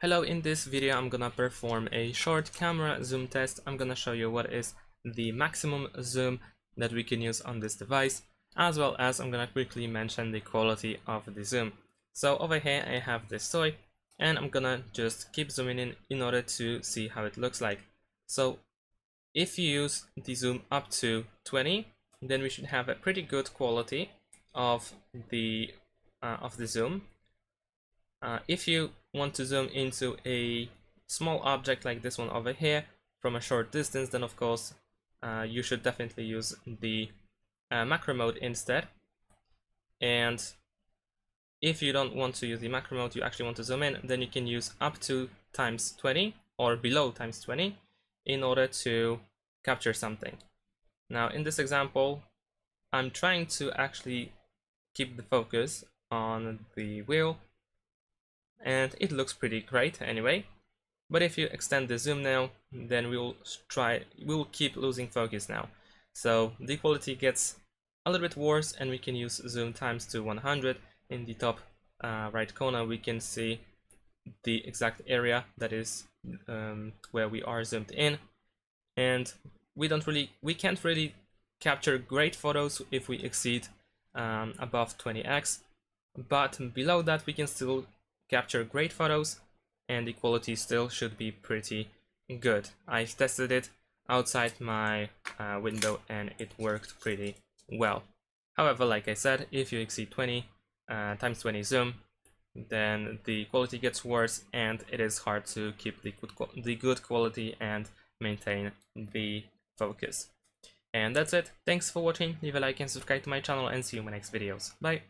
Hello, in this video I'm gonna perform a short camera zoom test. I'm gonna show you what is the maximum zoom that we can use on this device, as well as I'm gonna quickly mention the quality of the zoom. So over here I have this toy and I'm gonna just keep zooming in order to see how it looks like. So if you use the zoom up to 20, then we should have a pretty good quality of the zoom. If you want to zoom into a small object like this one over here from a short distance, then of course you should definitely use the macro mode instead. And if you don't want to use the macro mode, you actually want to zoom in, then you can use up to times 20 or below times 20 in order to capture something. Now in this example, I'm trying to actually keep the focus on the wheel, and it looks pretty great anyway. But if you extend the zoom now, then we'll keep losing focus now. So the quality gets a little bit worse, and we can use zoom times to 100. In the top right corner we can see the exact area that is where we are zoomed in, and we can't really capture great photos if we exceed above 20x, but below that we can still capture great photos and the quality still should be pretty good. I tested it outside my window and it worked pretty well. However, like I said, if you exceed 20 times 20 zoom, then the quality gets worse and it is hard to keep the good quality and maintain the focus. And that's it. Thanks for watching. Leave a like and subscribe to my channel, and see you in my next videos. Bye.